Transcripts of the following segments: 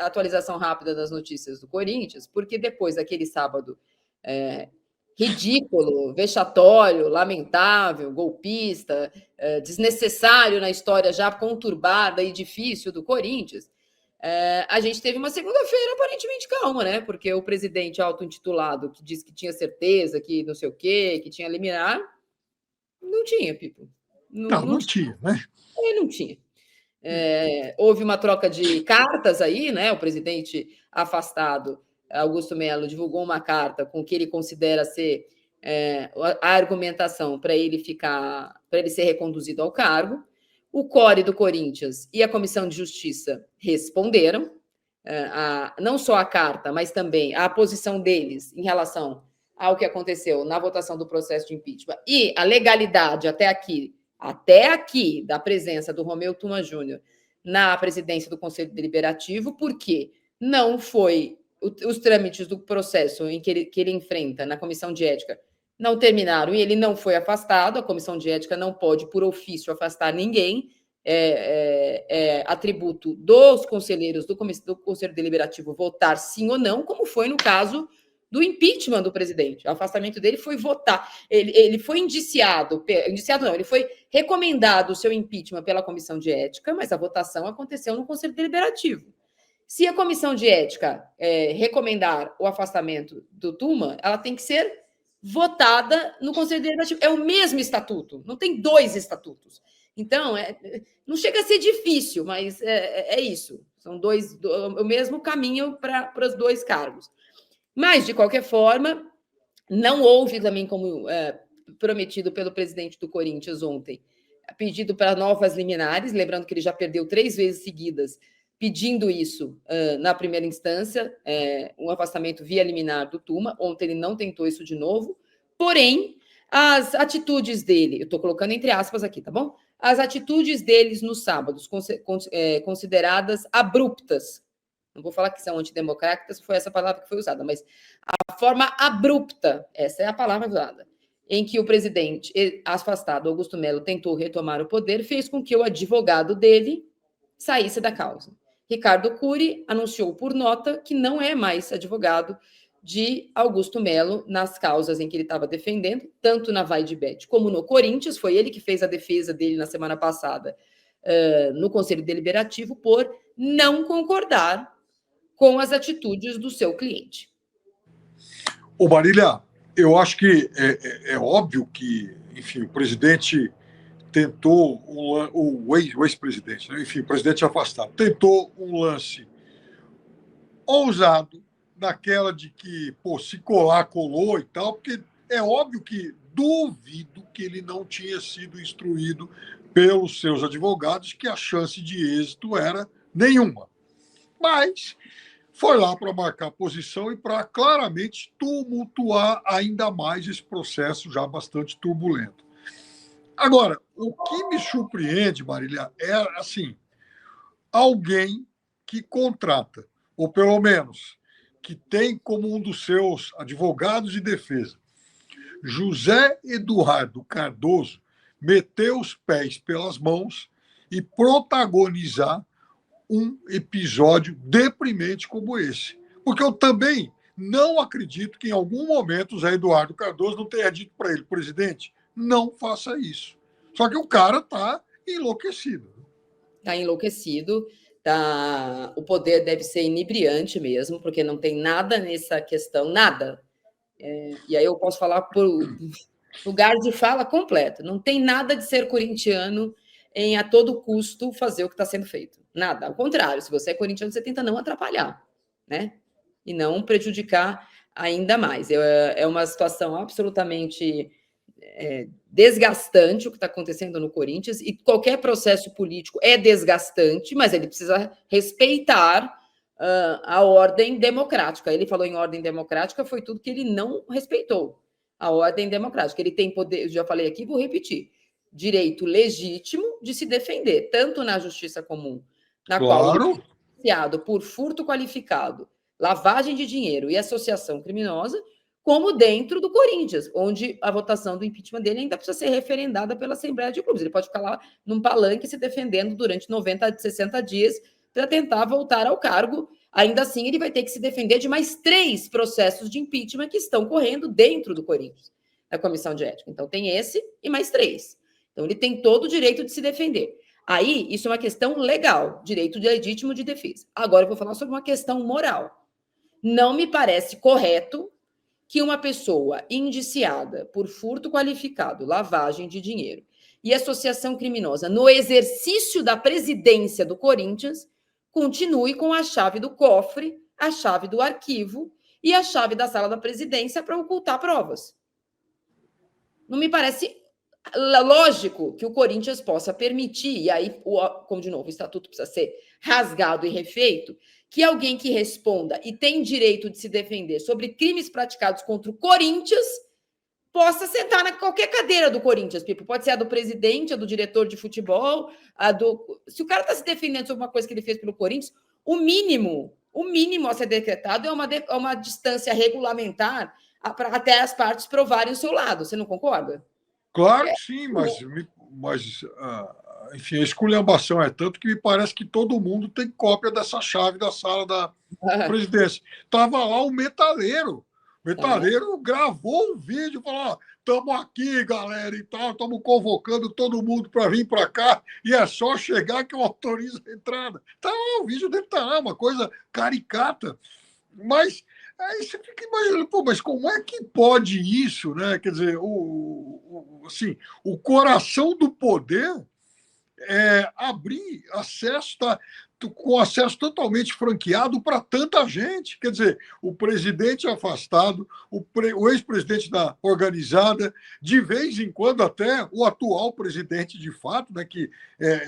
atualização rápida das notícias do Corinthians, porque depois daquele sábado ridículo, vexatório, lamentável, golpista, desnecessário na história já conturbada e difícil do Corinthians, a gente teve uma segunda-feira aparentemente calma, né? Porque o presidente auto-intitulado, que disse que tinha certeza, que não sei o quê, que tinha liminar, não tinha, Pipo. Não tinha, né? Não tinha. Houve uma troca de cartas aí, né? O presidente afastado, Augusto Melo, divulgou uma carta com o que ele considera ser a argumentação para ele ser reconduzido ao cargo. O CORE do Corinthians e a Comissão de Justiça responderam, não só a carta, mas também a posição deles em relação ao que aconteceu na votação do processo de impeachment e a legalidade até aqui da presença do Romeu Tuma Júnior na presidência do Conselho Deliberativo, porque não foi os trâmites do processo em que ele enfrenta na Comissão de Ética não terminaram e ele não foi afastado. A Comissão de Ética não pode, por ofício, afastar ninguém. É atributo dos conselheiros do Conselho Deliberativo votar sim ou não, como foi no caso do impeachment do presidente. O afastamento dele foi votar. Ele foi ele foi recomendado o seu impeachment pela Comissão de Ética, mas a votação aconteceu no Conselho Deliberativo. Se a Comissão de Ética recomendar o afastamento do Tuma, ela tem que ser votada no Conselho Deliberativo. É o mesmo estatuto, não tem dois estatutos. Então, não chega a ser difícil, mas é isso. São o mesmo caminho para os dois cargos. Mas, de qualquer forma, não houve também, como prometido pelo presidente do Corinthians ontem, pedido para novas liminares, lembrando que ele já perdeu 3 vezes seguidas, pedindo isso na primeira instância, um afastamento via liminar do Tuma. Ontem ele não tentou isso de novo, porém, as atitudes dele, eu estou colocando entre aspas aqui, tá bom? As atitudes deles nos sábados, consideradas abruptas, não vou falar que são antidemocráticas, foi essa palavra que foi usada, mas a forma abrupta, essa é a palavra usada, em que o presidente afastado, Augusto Melo, tentou retomar o poder, fez com que o advogado dele saísse da causa. Ricardo Cury anunciou por nota que não é mais advogado de Augusto Melo nas causas em que ele estava defendendo, tanto na Vai de Bet como no Corinthians. Foi ele que fez a defesa dele na semana passada no Conselho Deliberativo por não concordar com as atitudes do seu cliente. Ô Marília, eu acho que é óbvio que, enfim, o presidente tentou, o ex-presidente, né? Enfim, o presidente afastado, tentou um lance ousado, naquela de que, se colar, colou e tal, porque é óbvio que duvido que ele não tinha sido instruído pelos seus advogados que a chance de êxito era nenhuma. Mas foi lá para marcar posição e para claramente tumultuar ainda mais esse processo já bastante turbulento. Agora, o que me surpreende, Marília, é assim, alguém que contrata, ou pelo menos que tem como um dos seus advogados de defesa, José Eduardo Cardoso, meter os pés pelas mãos e protagonizar um episódio deprimente como esse. Porque eu também não acredito que em algum momento o Zé Eduardo Cardoso não tenha dito para ele, presidente, não faça isso. Só que o cara está enlouquecido. Está enlouquecido. O poder deve ser inebriante mesmo, porque não tem nada nessa questão, nada. E aí eu posso falar por lugar de fala completo. Não tem nada de ser corintiano em a todo custo fazer o que está sendo feito. Nada. Ao contrário, se você é corintiano, você tenta não atrapalhar, né? E não prejudicar ainda mais. É uma situação absolutamente desgastante o que está acontecendo no Corinthians, e qualquer processo político é desgastante, mas ele precisa respeitar a ordem democrática. Ele falou em ordem democrática, foi tudo que ele não respeitou. A ordem democrática. Ele tem poder, já falei aqui, vou repetir, direito legítimo de se defender, tanto na justiça comum, na qual ele foi denunciado por furto qualificado, lavagem de dinheiro e associação criminosa, como dentro do Corinthians, onde a votação do impeachment dele ainda precisa ser referendada pela Assembleia de Clubes. Ele pode ficar lá num palanque se defendendo durante 90 a 60 dias para tentar voltar ao cargo, ainda assim ele vai ter que se defender de mais 3 processos de impeachment que estão correndo dentro do Corinthians, da comissão de ética. Então tem esse e mais 3. Então ele tem todo o direito de se defender. Aí, isso é uma questão legal, direito legítimo de defesa. Agora eu vou falar sobre uma questão moral. Não me parece correto que uma pessoa indiciada por furto qualificado, lavagem de dinheiro e associação criminosa no exercício da presidência do Corinthians continue com a chave do cofre, a chave do arquivo e a chave da sala da presidência para ocultar provas. Não me parece lógico que o Corinthians possa permitir, e aí, como de novo, o estatuto precisa ser rasgado e refeito, que alguém que responda e tem direito de se defender sobre crimes praticados contra o Corinthians possa sentar na qualquer cadeira do Corinthians, Pipo. Pode ser a do presidente, a do diretor de futebol, a do... Se o cara está se defendendo sobre uma coisa que ele fez pelo Corinthians, o mínimo a ser decretado é uma distância regulamentar até as partes provarem o seu lado. Você não concorda? Claro que sim, mas enfim, a esculhambação é tanto que me parece que todo mundo tem cópia dessa chave da sala da presidência. Estava lá o metaleiro. O metaleiro gravou um vídeo, falou: estamos aqui, galera, e tal, estamos convocando todo mundo para vir para cá, e é só chegar que eu autorizo a entrada. Tá lá, o vídeo dele está lá, uma coisa caricata. Mas aí você fica imaginando, pô, mas como é que pode isso, né? Quer dizer, assim, o coração do poder é abrir acesso, com acesso totalmente franqueado para tanta gente. Quer dizer, o presidente afastado, o ex-presidente da organizada, de vez em quando até o atual presidente de fato, né, que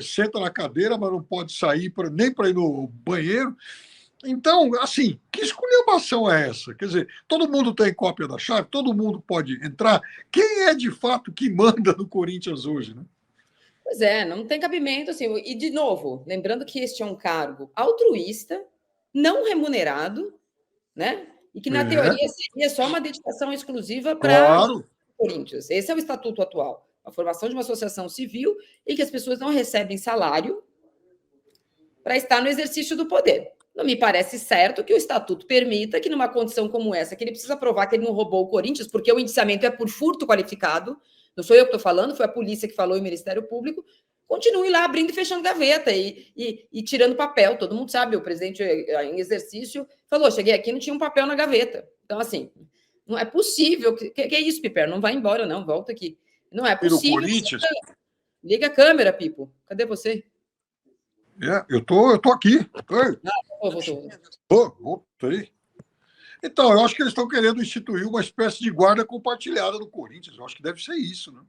senta na cadeira, mas não pode sair nem para ir no banheiro. Então, assim, que esculhambação é essa? Quer dizer, todo mundo tem cópia da chave, todo mundo pode entrar. Quem é de fato que manda no Corinthians hoje, né? Pois é, não tem cabimento, assim. E, de novo, lembrando que este é um cargo altruísta, não remunerado, né? E que, na teoria, seria só uma dedicação exclusiva para o Corinthians. Esse é o estatuto atual. A formação de uma associação civil e que as pessoas não recebem salário para estar no exercício do poder. Não me parece certo que o estatuto permita que, numa condição como essa, que ele precisa provar que ele não roubou o Corinthians, porque o indiciamento é por furto qualificado, não sou eu que estou falando, foi a polícia que falou e o Ministério Público, continue lá abrindo e fechando gaveta e tirando papel. Todo mundo sabe, o presidente em exercício falou, cheguei aqui e não tinha um papel na gaveta. Então, assim, não é possível. Que é isso, Piper? Não vai embora, não, volta aqui. Não é possível. Corinthians? Liga a câmera, Pipo. Cadê você? Eu tô aqui. Voltei. Então, eu acho que eles estão querendo instituir uma espécie de guarda compartilhada no Corinthians. Eu acho que deve ser isso, né?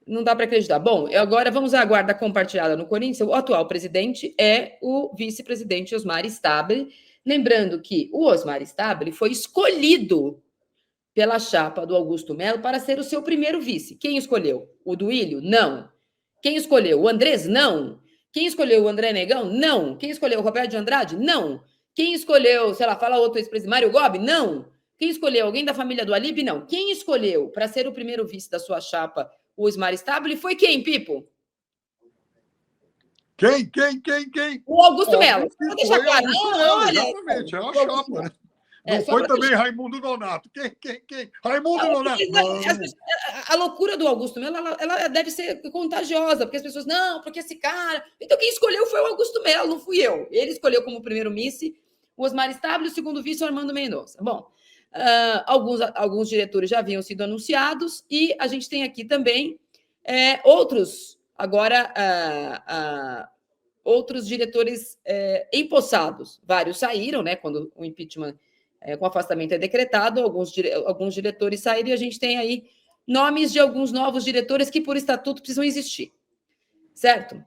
Não dá para acreditar. Bom, agora vamos à guarda compartilhada no Corinthians. O atual presidente é o vice-presidente Osmar Stabile. Lembrando que o Osmar Stabile foi escolhido pela chapa do Augusto Melo para ser o seu primeiro vice. Quem escolheu? O Duílio? Não. Quem escolheu? O Andrés? Não. Quem escolheu o André Negão? Não. Quem escolheu o Roberto de Andrade? Não. Quem escolheu, sei lá, fala outro ex-presidente, Mário Gobi? Não. Quem escolheu? Alguém da família do Alib? Não. Quem escolheu para ser o primeiro vice da sua chapa o Osmar Stabile foi quem, Pipo? Quem? O Augusto Melo. Vou deixar claro. Exatamente, é uma chapa, né? Não foi também Raimundo Nonato. Quem? Raimundo Nonato. A loucura do Augusto Melo, ela deve ser contagiosa, porque as pessoas, não, porque esse cara... Então, quem escolheu foi o Augusto Melo, não fui eu. Ele escolheu como primeiro vice o Osmar Stabile, o segundo vice o Armando Mendonça. Bom, alguns diretores já haviam sido anunciados e a gente tem aqui também outros, agora, outros diretores empossados. Vários saíram, né, quando o impeachment... com afastamento é decretado, alguns diretores saíram e a gente tem aí nomes de alguns novos diretores que, por estatuto, precisam existir. Certo?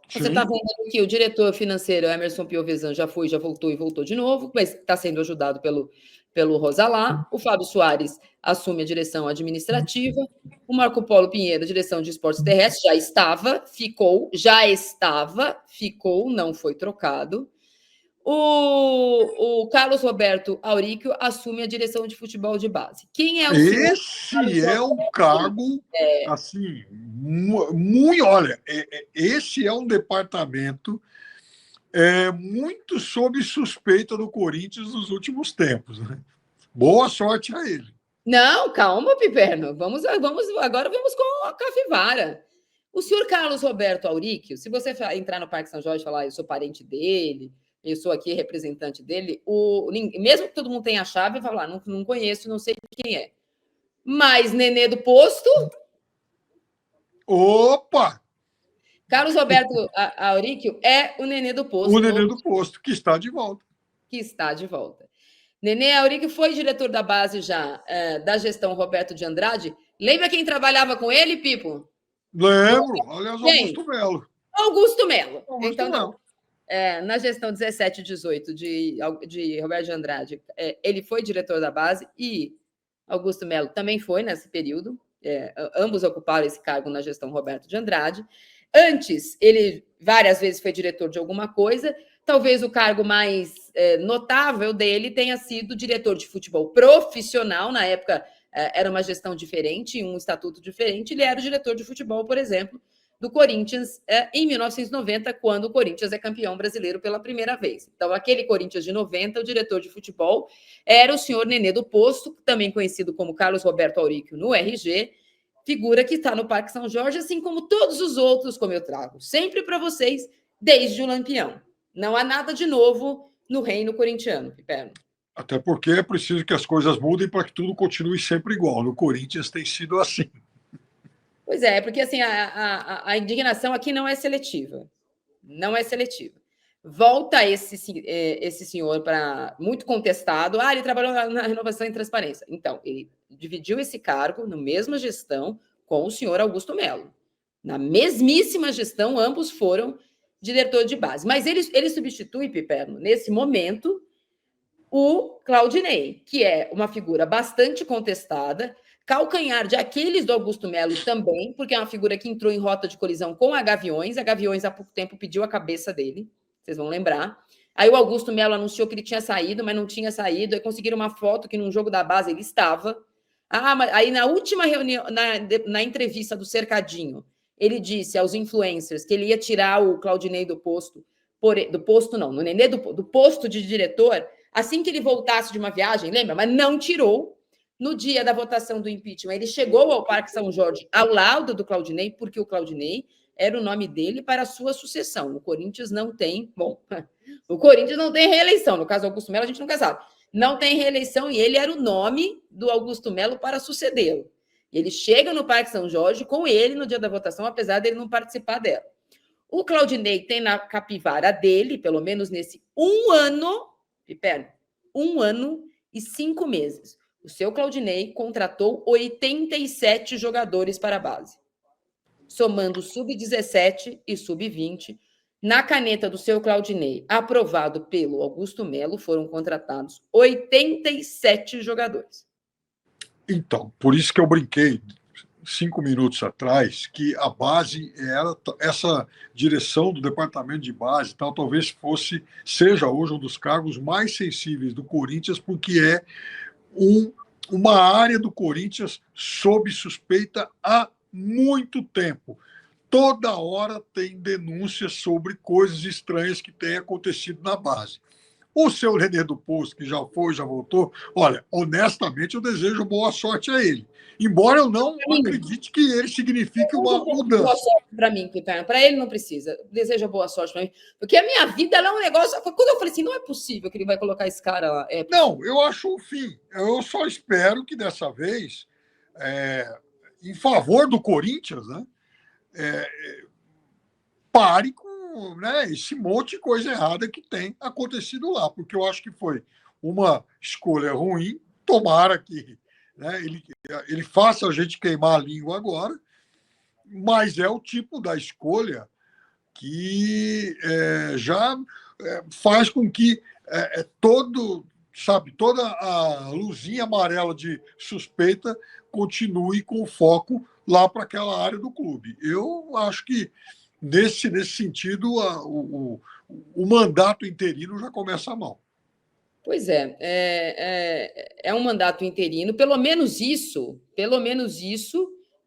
Sim. Você está vendo que o diretor financeiro, Emerson Piovesan, já foi, já voltou e voltou de novo, mas está sendo ajudado pelo Rosalá. O Fábio Soares assume a direção administrativa. O Marco Polo Pinheiro, direção de esportes terrestres, ficou, não foi trocado. O Carlos Roberto Auríquio assume a direção de futebol de base. Quem é o senhor? Esse é um cargo, assim, muito... Olha, esse é um departamento é muito sob suspeita do Corinthians nos últimos tempos, né? Boa sorte a ele. Não, calma, Piperno. Agora vamos com a capivara. O senhor Carlos Roberto Auríquio, se você entrar no Parque São Jorge e falar, eu sou parente dele, eu sou aqui representante dele, mesmo que todo mundo tenha a chave, vai falar, não conheço, não sei quem é. Mas Nenê do Posto. Opa! Carlos Roberto Auríquio é o Nenê do Posto. O Nenê do Posto, que está de volta. Que está de volta. Nenê Auríquio foi diretor da base já da gestão Roberto de Andrade. Lembra quem trabalhava com ele, Pipo? Lembro, aliás, Augusto Melo. Augusto Melo. Augusto Então, Melo. Na gestão 17 e 18 de Roberto de Andrade, ele foi diretor da base e Augusto Melo também foi nesse período. Ambos ocuparam esse cargo na gestão Roberto de Andrade. Antes, ele várias vezes foi diretor de alguma coisa. Talvez o cargo mais notável dele tenha sido diretor de futebol profissional. Na época, era uma gestão diferente, um estatuto diferente. Ele era o diretor de futebol, por exemplo, do Corinthians em 1990, quando o Corinthians é campeão brasileiro pela primeira vez. Então, aquele Corinthians de 90, o diretor de futebol era o senhor Nenê do Posto, também conhecido como Carlos Roberto Auríquio no RG, figura que está no Parque São Jorge, assim como todos os outros, como eu trago sempre para vocês, desde o Lampião. Não há nada de novo no reino corintiano, Piperno. Até porque é preciso que as coisas mudem para que tudo continue sempre igual. No Corinthians tem sido assim. Pois é, porque assim, a indignação aqui não é seletiva. Não é seletiva. Volta esse senhor para muito contestado. Ele trabalhou na renovação e transparência. Então, ele dividiu esse cargo na mesma gestão com o senhor Augusto Melo. Na mesmíssima gestão, ambos foram diretor de base. Mas ele substitui, Piperno, nesse momento, o Claudinei, que é uma figura bastante contestada, calcanhar de Aquiles do Augusto Melo também, porque é uma figura que entrou em rota de colisão com a Gaviões. A Gaviões, há pouco tempo, pediu a cabeça dele, vocês vão lembrar. Aí o Augusto Melo anunciou que ele tinha saído, mas não tinha saído. Aí conseguiram uma foto que num jogo da base ele estava. Mas aí na última reunião, na entrevista do Cercadinho, ele disse aos influencers que ele ia tirar o Claudinei do posto, do posto não, no Nenê do posto de diretor, assim que ele voltasse de uma viagem, lembra? Mas não tirou. No dia da votação do impeachment, ele chegou ao Parque São Jorge ao lado do Claudinei, porque o Claudinei era o nome dele para a sua sucessão. O Corinthians não tem... Bom, o Corinthians não tem reeleição. No caso do Augusto Melo, a gente nunca sabe. Não tem reeleição e ele era o nome do Augusto Melo para sucedê-lo. Ele chega no Parque São Jorge com ele no dia da votação, apesar dele não participar dela. O Claudinei tem na capivara dele, pelo menos nesse 1 ano... Piperno, 1 ano e 5 meses. O seu Claudinei contratou 87 jogadores para a base, somando sub-17 e sub-20. Na caneta do seu Claudinei, aprovado pelo Augusto Melo, foram contratados 87 jogadores. Então, por isso que eu brinquei 5 minutos atrás que a base era essa direção do departamento de base, tal, talvez seja hoje um dos cargos mais sensíveis do Corinthians, porque é uma área do Corinthians sob suspeita há muito tempo. Toda hora tem denúncias sobre coisas estranhas que têm acontecido na base. O seu Nenê do Posto, que já foi, já voltou, olha, honestamente, eu desejo boa sorte a ele. Embora eu não acredite que ele signifique uma mudança. Boa sorte para mim, Piperno. Para ele não precisa. Deseja boa sorte para mim. Porque a minha vida ela é um negócio... Quando eu falei assim, não é possível que ele vai colocar esse cara lá. Não, eu acho o fim. Eu só espero que dessa vez, em favor do Corinthians, né, pare com esse monte de coisa errada que tem acontecido lá, porque eu acho que foi uma escolha ruim. Tomara que ele faça a gente queimar a língua agora, mas é o tipo da escolha que já faz com que toda a luzinha amarela de suspeita continue com foco lá para aquela área do clube. Eu acho que nesse sentido o mandato interino já começa mal. Pois é um mandato interino, pelo menos isso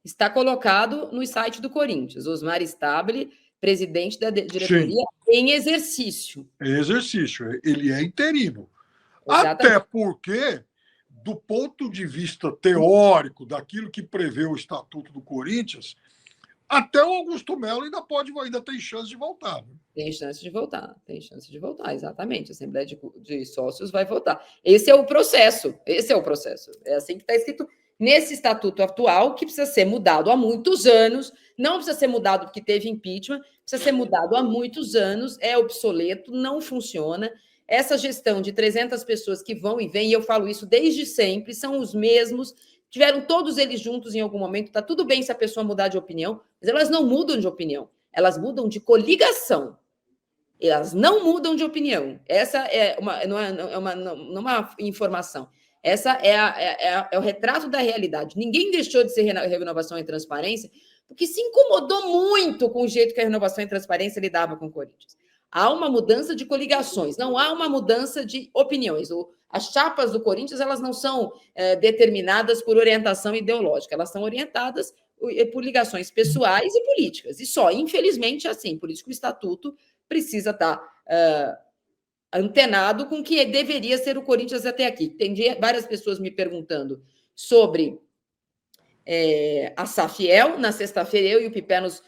está colocado no site do Corinthians. Osmar Stabile presidente da diretoria em exercício. Em exercício, ele é interino. Exatamente. Até porque, do ponto de vista teórico, daquilo que prevê o Estatuto do Corinthians, até o Augusto Melo ainda tem chance de voltar. Né? Tem chance de voltar, exatamente. A Assembleia de Sócios vai votar. Esse é o processo. É assim que está escrito nesse estatuto atual, que precisa ser mudado há muitos anos. Não precisa ser mudado porque teve impeachment, precisa ser mudado há muitos anos, é obsoleto, não funciona. Essa gestão de 300 pessoas que vão e vêm, e eu falo isso desde sempre, são os mesmos, tiveram todos eles juntos em algum momento, está tudo bem se a pessoa mudar de opinião, mas elas não mudam de opinião, elas mudam de coligação. Elas não mudam de opinião. Essa é uma informação. Essa é o retrato da realidade. Ninguém deixou de ser Renovação e Transparência porque se incomodou muito com o jeito que a Renovação e Transparência lidava com o Corinthians. Há uma mudança de coligações, não há uma mudança de opiniões. As chapas do Corinthians, elas não são determinadas por orientação ideológica, elas são orientadas por ligações pessoais e políticas. E só, infelizmente, é assim. Por isso que o Estatuto precisa estar antenado com o que deveria ser o Corinthians até aqui. Tem várias pessoas me perguntando sobre a Safiel. Na sexta-feira, eu e o Pipé nos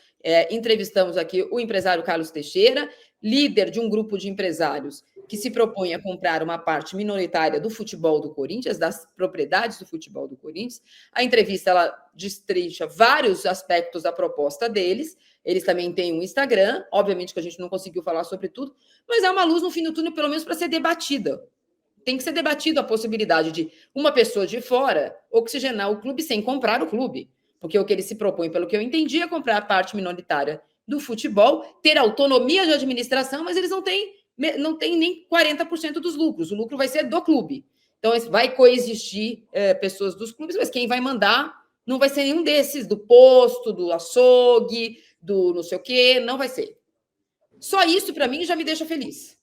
entrevistamos aqui o empresário Carlos Teixeira, líder de um grupo de empresários que se propõe a comprar uma parte minoritária do futebol do Corinthians, das propriedades do futebol do Corinthians. A entrevista ela destrincha vários aspectos da proposta deles. Eles também têm um Instagram, obviamente que a gente não conseguiu falar sobre tudo, mas é uma luz no fim do túnel, pelo menos para ser debatida. Tem que ser debatido a possibilidade de uma pessoa de fora oxigenar o clube sem comprar o clube, porque o que ele se propõe, pelo que eu entendi, é comprar a parte minoritária do futebol, ter autonomia de administração, mas eles não têm nem 40% dos lucros. O lucro vai ser do clube. Então, vai coexistir pessoas dos clubes, mas quem vai mandar não vai ser nenhum desses, do posto, do açougue, do não sei o quê, não vai ser. Só isso, para mim, já me deixa feliz.